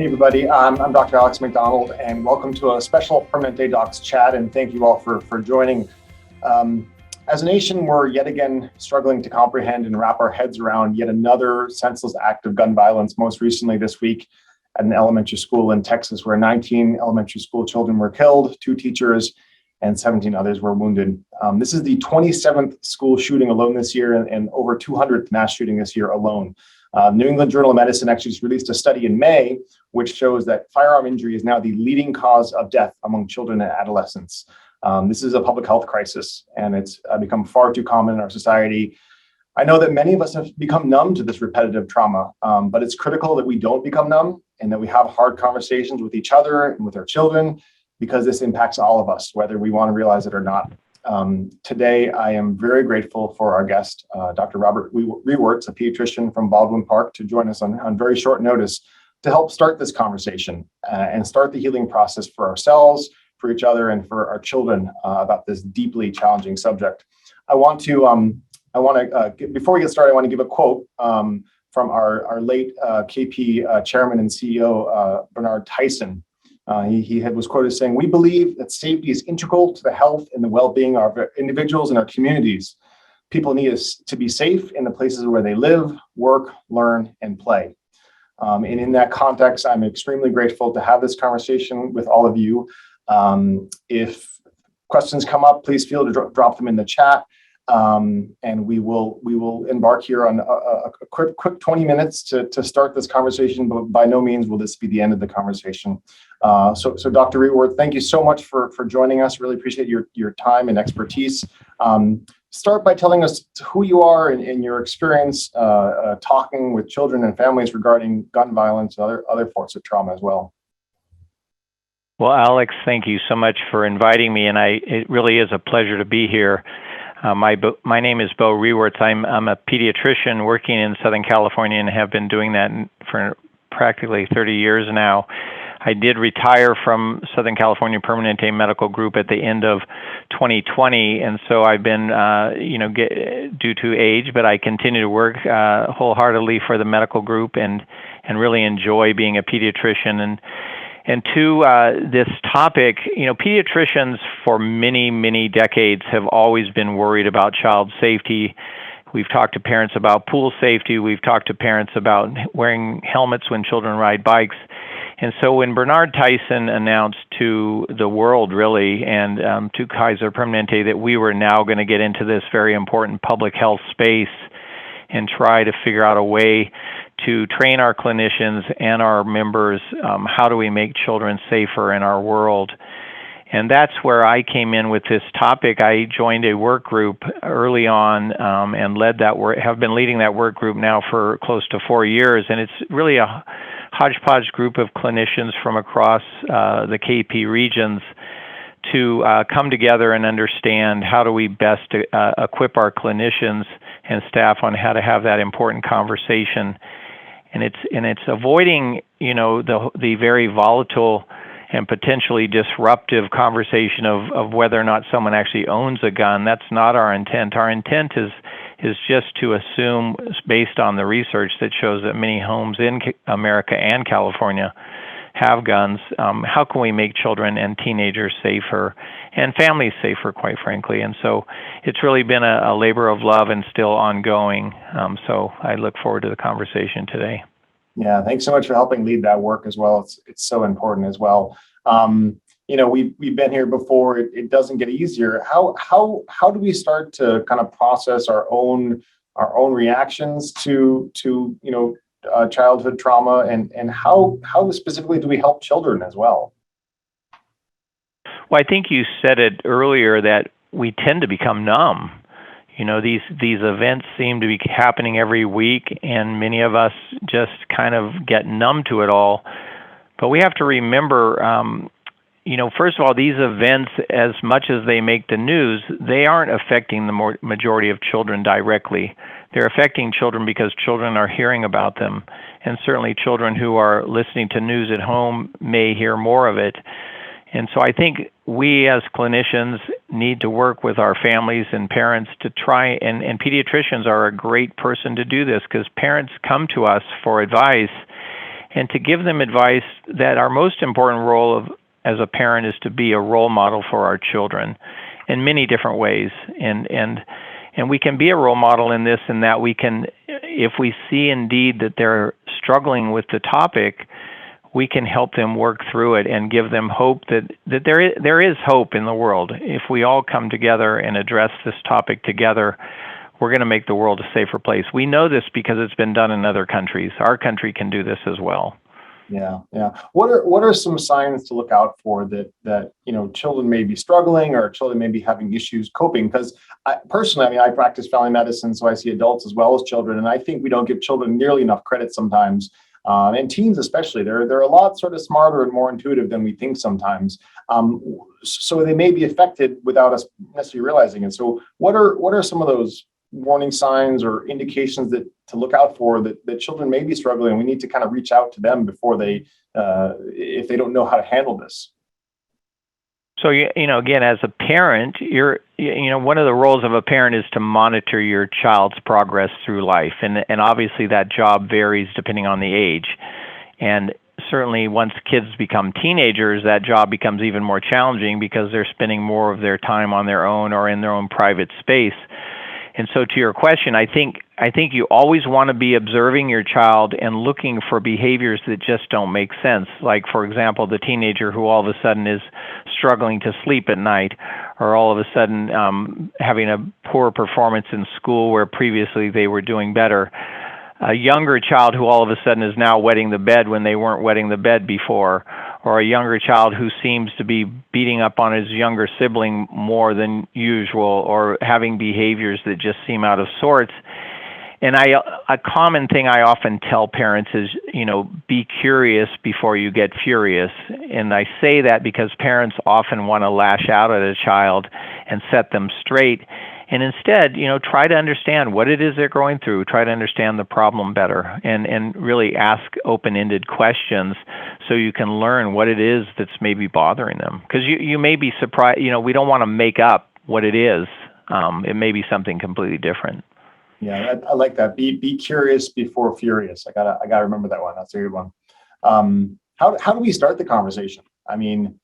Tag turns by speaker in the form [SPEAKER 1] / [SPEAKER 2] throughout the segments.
[SPEAKER 1] Hey everybody, I'm Dr. Alex McDonald, and welcome to a special PermanenteDocs Chat, and thank you all for joining. As a nation, we're yet again struggling to comprehend and wrap our heads around yet another senseless act of gun violence, most recently this week at an elementary school in Texas, where 19 elementary school children were killed, 2 teachers, and 17 others were wounded. This is the 27th school shooting alone this year, and over 200th mass shooting this year alone. New England Journal of Medicine actually just released a study in May, which shows that firearm injury is now the leading cause of death among children and adolescents. This is a public health crisis, and it's become far too common in our society. I know that many of us have become numb to this repetitive trauma, but it's critical that we don't become numb and that we have hard conversations with each other and with our children, because this impacts all of us, whether we want to realize it or not. Today, I am very grateful for our guest, Dr. Robert Rewerts, a pediatrician from Baldwin Park, to join us on very short notice to help start this conversation and start the healing process for ourselves, for each other, and for our children about this deeply challenging subject. Before we get started, I want to give a quote from our late KP chairman and CEO, Bernard Tyson. He was quoted saying, "We believe that safety is integral to the health and the well-being of individuals and our communities. People need us to be safe in the places where they live, work, learn, and play." And in that context, I'm extremely grateful to have this conversation with all of you. If questions come up, please feel to drop them in the chat. And we will embark here on a quick 20 minutes to start this conversation, but by no means will this be the end of the conversation. So Dr. Rewerts, thank you so much for joining us. Really appreciate your time and expertise. Start by telling us who you are and your experience talking with children and families regarding gun violence and other forms of trauma as well.
[SPEAKER 2] Well, Alex, thank you so much for inviting me, and it really is a pleasure to be here. My name is Bo Rewerts. I'm a pediatrician working in Southern California and have been doing that for practically 30 years now. I did retire from Southern California Permanente Medical Group at the end of 2020, and so I've been, due to age, but I continue to work wholeheartedly for the medical group and really enjoy being a pediatrician. And to this topic, pediatricians for many, many decades have always been worried about child safety. We've talked to parents about pool safety. We've talked to parents about wearing helmets when children ride bikes. And so when Bernard Tyson announced to the world, really, and to Kaiser Permanente that we were now going to get into this very important public health space and try to figure out a way to train our clinicians and our members, how do we make children safer in our world? And that's where I came in with this topic. I joined a work group early on and led that work, have been leading that work group now for close to 4 years. And it's really a hodgepodge group of clinicians from across the KP regions to come together and understand how do we best equip our clinicians and staff on how to have that important conversation. And it's avoiding, the very volatile and potentially disruptive conversation of whether or not someone actually owns a gun. That's not our intent. Our intent is just to assume, based on the research that shows that many homes in America and California have guns, how can we make children and teenagers safer and families safer, quite frankly? And so it's really been a labor of love and still ongoing. So I look forward to the conversation today.
[SPEAKER 1] Yeah, thanks so much for helping lead that work as well. It's so important as well. We've been here before. It doesn't get easier. How do we start to kind of process our own reactions to childhood trauma, and how specifically do we help children as well?
[SPEAKER 2] Well, I think you said it earlier that we tend to become numb. These events seem to be happening every week, and many of us just kind of get numb to it all. But we have to remember, first of all, these events, as much as they make the news, they aren't affecting the majority of children directly. They're affecting children because children are hearing about them, and certainly children who are listening to news at home may hear more of it. And so I think we as clinicians need to work with our families and parents to try, and pediatricians are a great person to do this because parents come to us for advice and to give them advice that our most important role as a parent is to be a role model for our children in many different ways. And we can be a role model in this, in that we can, if we see indeed that they're struggling with the topic, we can help them work through it and give them hope that there is hope in the world. If we all come together and address this topic together, we're going to make the world a safer place. We know this because it's been done in other countries. Our country can do this as well.
[SPEAKER 1] Yeah. What are some signs to look out for that children may be struggling, or children may be having issues coping? Because personally, I practice family medicine, so I see adults as well as children, and I think we don't give children nearly enough credit sometimes, and teens especially. They're a lot sort of smarter and more intuitive than we think sometimes. So they may be affected without us necessarily realizing it. So what are some of those warning signs or indications that to look out for that children may be struggling? We need to kind of reach out to them before they, if they don't know how to handle this.
[SPEAKER 2] So, again, as a parent, one of the roles of a parent is to monitor your child's progress through life. And obviously that job varies depending on the age. And certainly once kids become teenagers, that job becomes even more challenging because they're spending more of their time on their own or in their own private space. And so to your question, I think you always want to be observing your child and looking for behaviors that just don't make sense. Like, for example, the teenager who all of a sudden is struggling to sleep at night, or all of a sudden having a poor performance in school where previously they were doing better. A younger child who all of a sudden is now wetting the bed when they weren't wetting the bed before, or a younger child who seems to be beating up on his younger sibling more than usual, or having behaviors that just seem out of sorts. And a common thing I often tell parents is, be curious before you get furious. And I say that because parents often want to lash out at a child and set them straight. And instead, try to understand what it is they're going through, try to understand the problem better, and really ask open-ended questions so you can learn what it is that's maybe bothering them. Because you may be surprised, we don't want to make up what it is. It may be something completely different.
[SPEAKER 1] Yeah, I like that. Be curious before furious. I gotta remember that one. That's a good one. How do we start the conversation? I mean,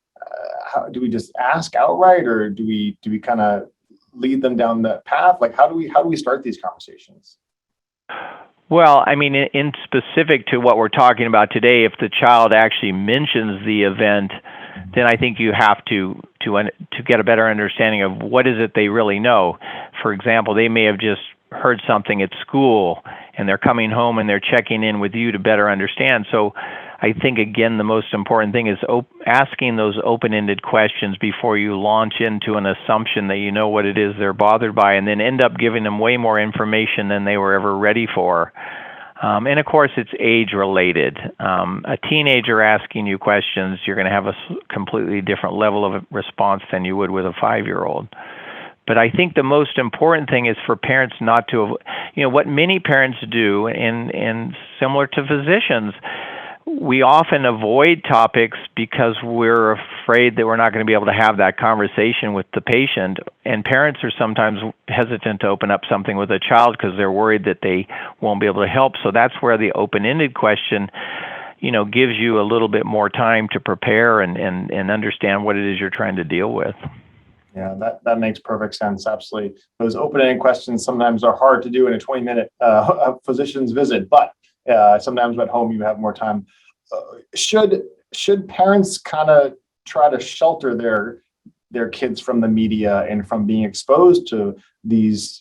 [SPEAKER 1] how do we just ask outright, or do we kind of lead them down that path? Like, how do we start these conversations?
[SPEAKER 2] Well, I mean, in specific to what we're talking about today, if the child actually mentions the event, then I think you have to get a better understanding of what is it they really know. For example, they may have just heard something at school and they're coming home and they're checking in with you to better understand. So I think, again, the most important thing is asking those open-ended questions before you launch into an assumption that you know what it is they're bothered by, and then end up giving them way more information than they were ever ready for. And of course, it's age-related. A teenager asking you questions, you're going to have a completely different level of response than you would with a 5-year-old. But I think the most important thing is for parents not to, what many parents do, and similar to physicians, we often avoid topics because we're afraid that we're not going to be able to have that conversation with the patient. And parents are sometimes hesitant to open up something with a child because they're worried that they won't be able to help. So that's where the open-ended question, gives you a little bit more time to prepare and understand what it is you're trying to deal with.
[SPEAKER 1] Yeah, that makes perfect sense. Absolutely. Those open-ended questions sometimes are hard to do in a 20-minute physician's visit, but sometimes at home you have more time. Should parents kind of try to shelter their kids from the media and from being exposed to these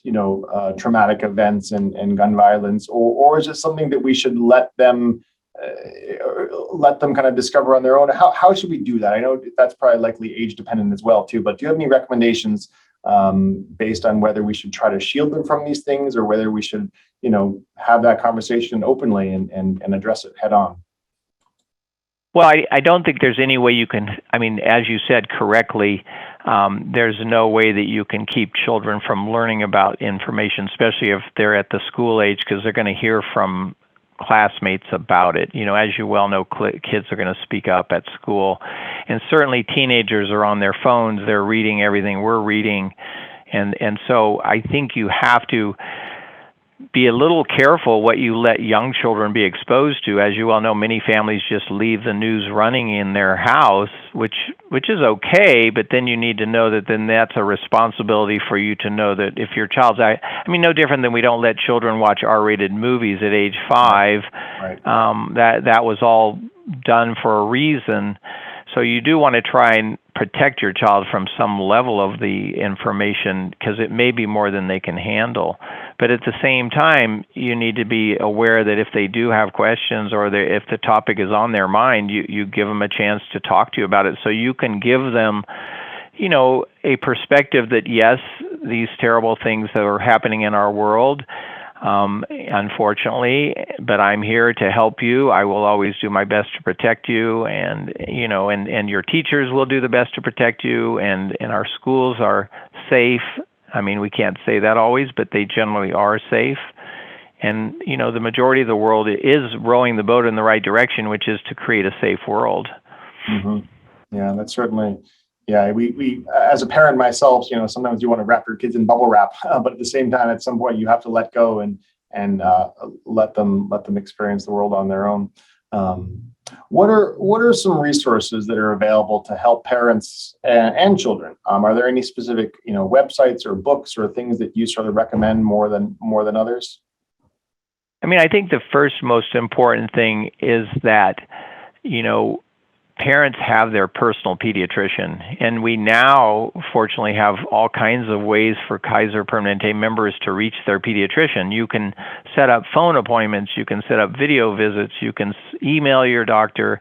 [SPEAKER 1] traumatic events and gun violence, or is it something that we should let them kind of discover on their own? How should we do that? I know that's probably likely age dependent as well too, but do you have any recommendations based on whether we should try to shield them from these things, or whether we should have that conversation openly and address it head on?
[SPEAKER 2] Well, I don't think there's any way you can, as you said correctly, there's no way that you can keep children from learning about information, especially if they're at the school age, because they're going to hear from classmates about it. As you well know, kids are going to speak up at school. And certainly teenagers are on their phones, they're reading everything we're reading. And so I think you have to be a little careful what you let young children be exposed to. As you well know, many families just leave the news running in their house, which is okay, but then you need to know that then that's a responsibility for you to know that if your child's, I mean, no different than we don't let children watch R-rated movies at age 5.
[SPEAKER 1] Right.
[SPEAKER 2] That was all done for a reason. So you do want to try and protect your child from some level of the information, because it may be more than they can handle. But at the same time, you need to be aware that if they do have questions, or if the topic is on their mind, you give them a chance to talk to you about it, so you can give them, you know, a perspective that yes, these terrible things that are happening in our world, unfortunately, but I'm here to help you. I will always do my best to protect you, and you know, and your teachers will do the best to protect you, and our schools are safe. I mean, we can't say that always, but they generally are safe. And you know, the majority of the world is rowing the boat in the right direction, which is to create a safe world.
[SPEAKER 1] Mm-hmm. Yeah, that's certainly. Yeah, we as a parent myself, you know, sometimes you want to wrap your kids in bubble wrap, but at the same time, at some point, you have to let go and let them experience the world on their own. What are some resources that are available to help parents and children? Are there any specific, you know, websites or books or things that you sort of recommend more than others?
[SPEAKER 2] I mean, I think the first most important thing is that, you know, parents have their personal pediatrician, and we now fortunately have all kinds of ways for Kaiser Permanente members to reach their pediatrician. You can set up phone appointments, you can set up video visits, you can email your doctor,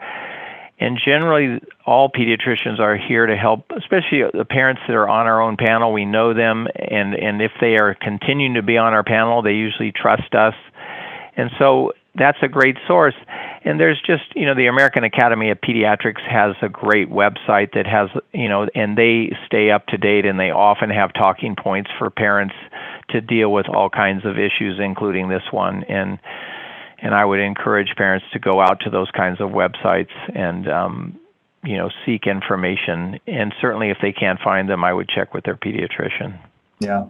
[SPEAKER 2] and generally all pediatricians are here to help, especially the parents that are on our own panel. We know them, and if they are continuing to be on our panel, they usually trust us. And so that's a great source. And there's just, you know, the American Academy of Pediatrics has a great website that has, you know, and they stay up to date, and they often have talking points for parents to deal with all kinds of issues, including this one. And I would encourage parents to go out to those kinds of websites and, you know, seek information. And certainly if they can't find them, I would check with their pediatrician.
[SPEAKER 1] Yeah.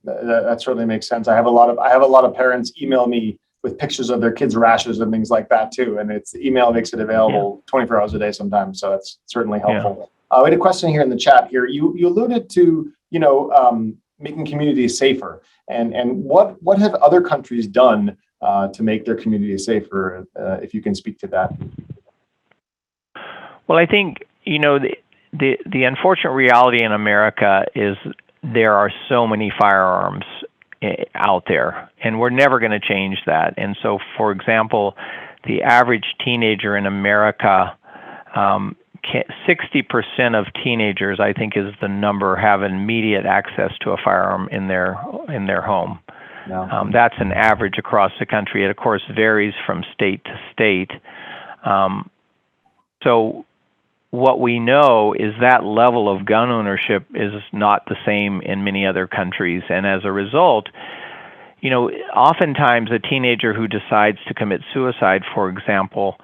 [SPEAKER 1] That certainly makes sense. I have a lot of parents email me with pictures of their kids' rashes and things like that too. And email makes it available 24 hours a day sometimes. So that's certainly helpful. Yeah. We had a question here in the chat here. You alluded to, you know, making communities safer, and what have other countries done to make their communities safer? If you can speak to that.
[SPEAKER 2] Well, I think, you know, the unfortunate reality in America is there are so many firearms out there, and we're never going to change that. And so, for example, the average teenager in America, 60% of teenagers, I think is the number, have immediate access to a firearm in their home. Yeah. That's an average across the country. It, of course, varies from state to state. So what we know is that level of gun ownership is not the same in many other countries. And as a result, you know, oftentimes a teenager who decides to commit suicide, for example,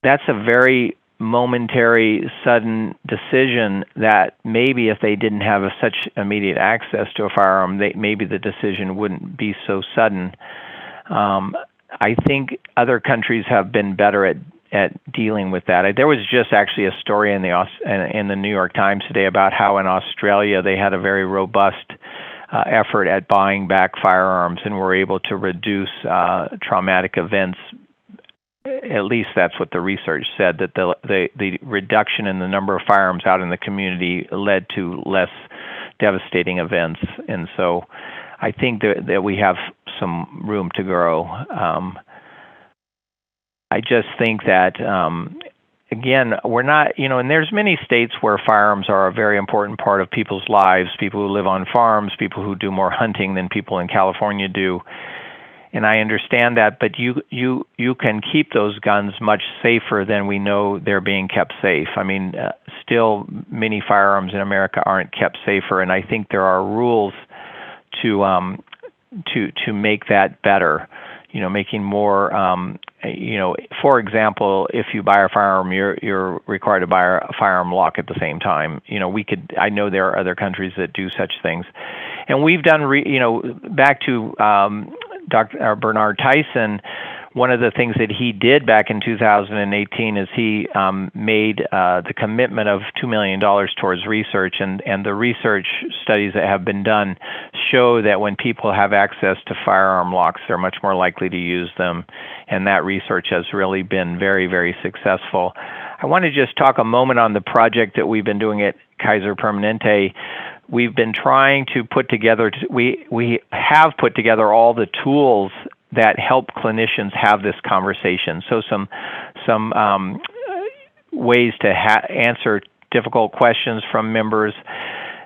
[SPEAKER 2] that's a very momentary, sudden decision that maybe if they didn't have such immediate access to a firearm, maybe the decision wouldn't be so sudden. I think other countries have been better at dealing with that. There was just actually a story in the New York Times today about how in Australia they had a very robust effort at buying back firearms and were able to reduce traumatic events. At least that's what the research said, that the reduction in the number of firearms out in the community led to less devastating events. And so I think that we have some room to grow. I just think that, again, we're not, you know, and there's many states where firearms are a very important part of people's lives, people who live on farms, people who do more hunting than people in California do. And I understand that, but you can keep those guns much safer than we know they're being kept safe. I mean, still many firearms in America aren't kept safer, and I think there are rules to make that better. You know, making more, you know, for example, if you buy a firearm, you're required to buy a firearm lock at the same time. You know, I know there are other countries that do such things. And we've done, back to Dr. Bernard Tyson, one of the things that he did back in 2018 is he made the commitment of $2 million towards research, and the research studies that have been done show that when people have access to firearm locks, they're much more likely to use them, and that research has really been very, very successful. I want to just talk a moment on the project that we've been doing at Kaiser Permanente. We've been trying to put together, we have put together all the tools that help clinicians have this conversation. So some ways to answer difficult questions from members,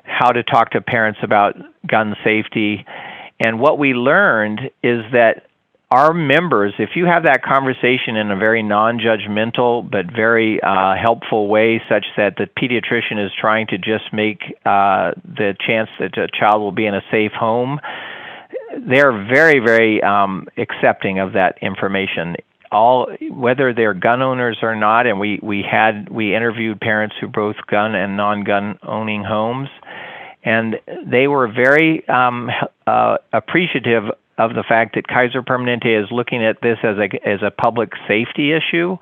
[SPEAKER 2] how to talk to parents about gun safety. And what we learned is that our members, if you have that conversation in a very non-judgmental but very helpful way, such that the pediatrician is trying to just make the chance that a child will be in a safe home, they're very, very accepting of that information. Whether they're gun owners or not, and we interviewed parents who both gun and non-gun owning homes, and they were very appreciative of the fact that Kaiser Permanente is looking at this as a public safety issue.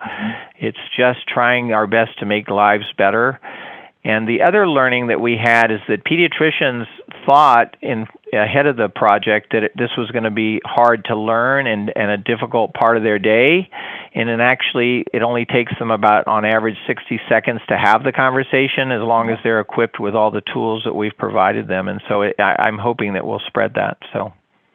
[SPEAKER 2] It's just trying our best to make lives better. And the other learning that we had is that pediatricians thought ahead of the project that this was going to be hard to learn and a difficult part of their day. And then actually, it only takes them about, on average, 60 seconds to have the conversation, as long as they're equipped with all the tools that we've provided them. And so I'm hoping that we'll spread that. So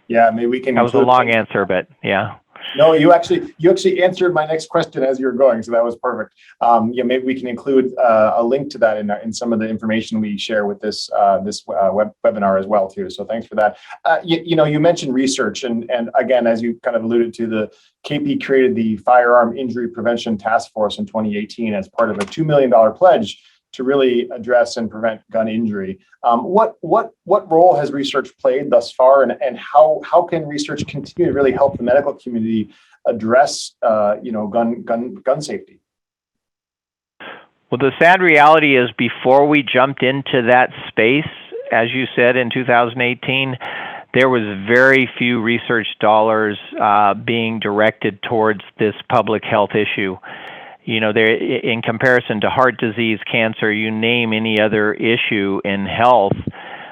[SPEAKER 1] yeah, maybe we can.
[SPEAKER 2] That was a long answer, but yeah.
[SPEAKER 1] No, you actually answered my next question as you were going, so that was perfect. Maybe we can include a link to that in some of the information we share with this webinar as well too. So thanks for that. You mentioned research, and again, as you kind of alluded to, the KP created the Firearm Injury Prevention Task Force in 2018 as part of a $2 million pledge to really address and prevent gun injury. What role has research played thus far, and how can research continue to really help the medical community address gun safety?
[SPEAKER 2] Well, the sad reality is, before we jumped into that space, as you said, in 2018, there was very few research dollars being directed towards this public health issue. In comparison to heart disease, cancer, you name any other issue in health.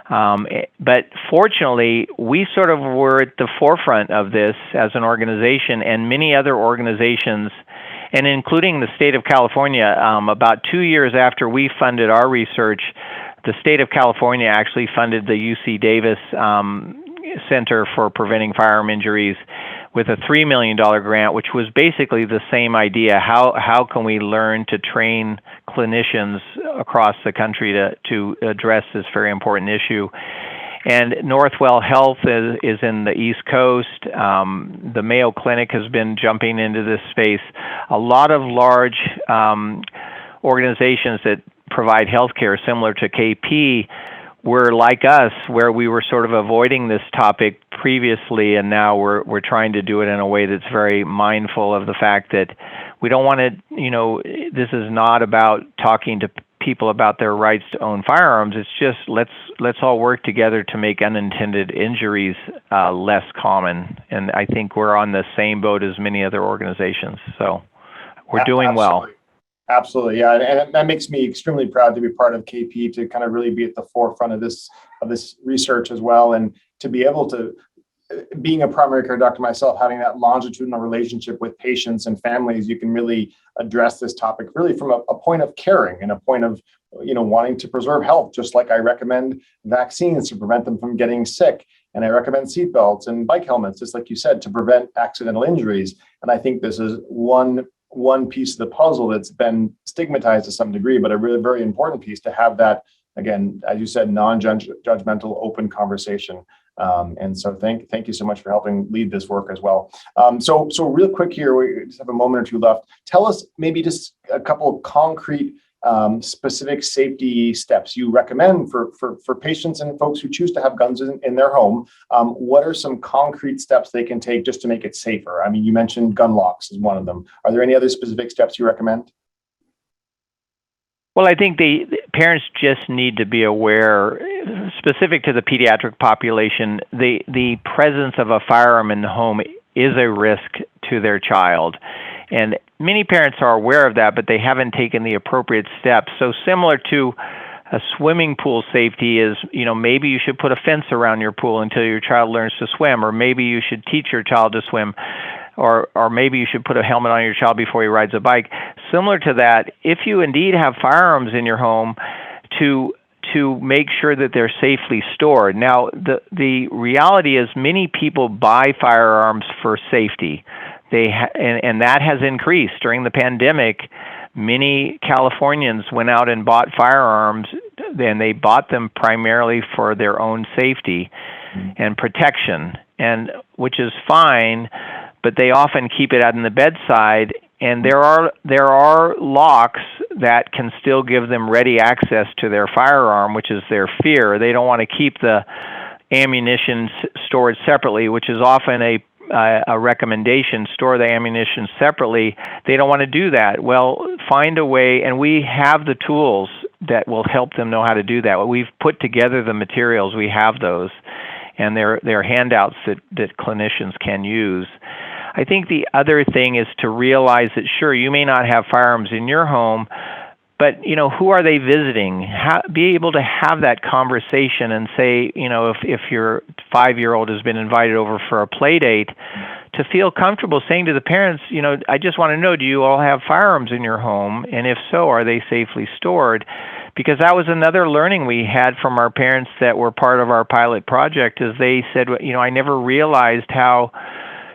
[SPEAKER 2] But fortunately, we sort of were at the forefront of this as an organization, and many other organizations, and including the state of California. About 2 years after we funded our research, the state of California actually funded the UC Davis Center for Preventing Firearm Injuries with a $3 million grant, which was basically the same idea. How can we learn to train clinicians across the country to address this very important issue? And Northwell Health is in the East Coast. The Mayo Clinic has been jumping into this space. A lot of large organizations that provide healthcare similar to KP were like us, where we were sort of avoiding this topic previously, and now we're trying to do it in a way that's very mindful of the fact that we don't want to, this is not about talking to people about their rights to own firearms. It's just let's all work together to make unintended injuries less common. And I think we're on the same boat as many other organizations. So we're doing well.
[SPEAKER 1] Absolutely, yeah, and that makes me extremely proud to be part of KP, to kind of really be at the forefront of this research as well, and to be able to, being a primary care doctor myself, having that longitudinal relationship with patients and families, you can really address this topic really from a point of caring and a point of wanting to preserve health. Just like I recommend vaccines to prevent them from getting sick, and I recommend seatbelts and bike helmets, just like you said, to prevent accidental injuries. And I think this is one piece of the puzzle that's been stigmatized to some degree, but a really very important piece to have that, again, as you said, non-judgmental, open conversation. And so thank you so much for helping lead this work as well. So real quick here, we just have a moment or two left. Tell us maybe just a couple of concrete specific safety steps you recommend for patients and folks who choose to have guns in their home. What are some concrete steps they can take just to make it safer? I mean, you mentioned gun locks as one of them. Are there any other specific steps you recommend?
[SPEAKER 2] Well, I think the parents just need to be aware, specific to the pediatric population, the presence of a firearm in the home is a risk to their child. And many parents are aware of that, but they haven't taken the appropriate steps. So similar to a swimming pool safety is, maybe you should put a fence around your pool until your child learns to swim, or maybe you should teach your child to swim, or maybe you should put a helmet on your child before he rides a bike. Similar to that, if you indeed have firearms in your home, to make sure that they're safely stored. Now, the reality is many people buy firearms for safety. And that has increased during the pandemic. Many Californians went out and bought firearms, and they bought them primarily for their own safety and protection, and which is fine, but they often keep it out in the bedside. And there are locks that can still give them ready access to their firearm, which is their fear. They don't want to keep the ammunition stored separately, which is often a recommendation. Store the ammunition separately. They don't want to do that. Well, find a way, and we have the tools that will help them know how to do that. We've put together the materials. We have those, and they're handouts that clinicians can use. I think the other thing is to realize that, sure, you may not have firearms in your home, but, who are they visiting? Be able to have that conversation and say, if your 5-year-old has been invited over for a play date, to feel comfortable saying to the parents, I just want to know, do you all have firearms in your home? And if so, are they safely stored? Because that was another learning we had from our parents that were part of our pilot project, is they said, I never realized how,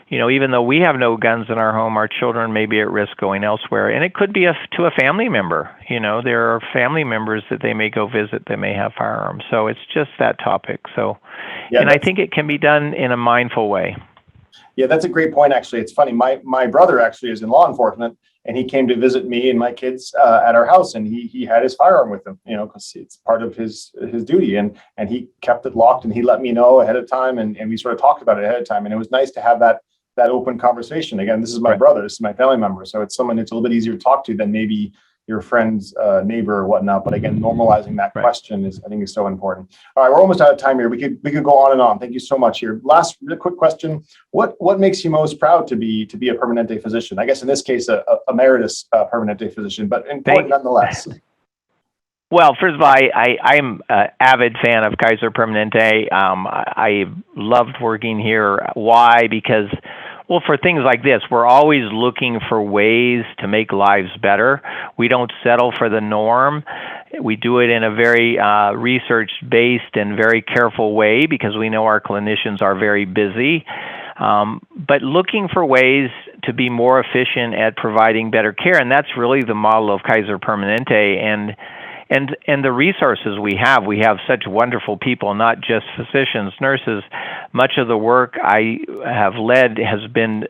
[SPEAKER 2] even though we have no guns in our home, our children may be at risk going elsewhere. And it could be to a family member. There are family members that they may go visit that may have firearms. So it's just that topic. So, yeah, and I think it can be done in a mindful way.
[SPEAKER 1] Yeah, that's a great point, actually. It's funny. My brother actually is in law enforcement, and he came to visit me and my kids at our house, and he had his firearm with him, because it's part of his duty, and he kept it locked, and he let me know ahead of time, and we sort of talked about it ahead of time, and it was nice to have that open conversation. Again, this is my brother, this is my family member, so it's someone it's a little bit easier to talk to than maybe your friend's neighbor or whatnot. But again, normalizing that question I think is so important. All right, we're almost out of time here. We could go on and on. Thank you so much here. Last really quick question: what makes you most proud to be a Permanente physician? I guess in this case, a emeritus Permanente physician, but important nonetheless.
[SPEAKER 2] Well, first of all, I'm an avid fan of Kaiser Permanente. I loved working here. Why? Because, well, for things like this, we're always looking for ways to make lives better. We don't settle for the norm. We do it in a very research-based and very careful way because we know our clinicians are very busy. But looking for ways to be more efficient at providing better care, and that's really the model of Kaiser Permanente. And the resources we have such wonderful people, not just physicians, nurses. Much of the work I have led has been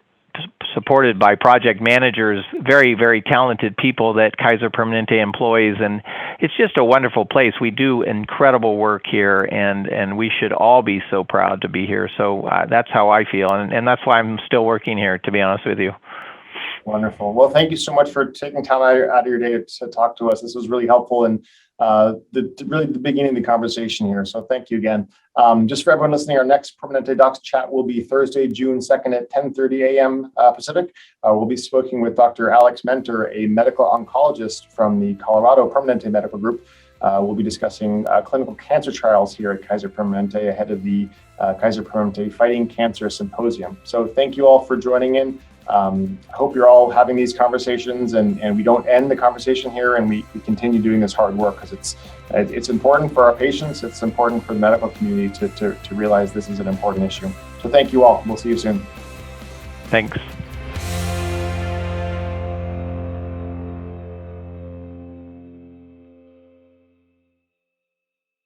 [SPEAKER 2] supported by project managers, very, very talented people that Kaiser Permanente employs, and it's just a wonderful place. We do incredible work here, and we should all be so proud to be here. So that's how I feel, and that's why I'm still working here, to be honest with you.
[SPEAKER 1] Wonderful. Well, thank you so much for taking time out of your day to talk to us. This was really helpful, and really the beginning of the conversation here. So thank you again. Just for everyone listening, our next PermanenteDocs Chat will be Thursday, June 2nd at 10:30 a.m. Pacific. We'll be speaking with Dr. Alex Mentor, a medical oncologist from the Colorado Permanente Medical Group. We'll be discussing clinical cancer trials here at Kaiser Permanente ahead of the Kaiser Permanente Fighting Cancer Symposium. So thank you all for joining in. I hope you're all having these conversations, and we don't end the conversation here, and we continue doing this hard work because it's important for our patients. It's important for the medical community to realize this is an important issue. So thank you all. We'll see you soon.
[SPEAKER 2] Thanks.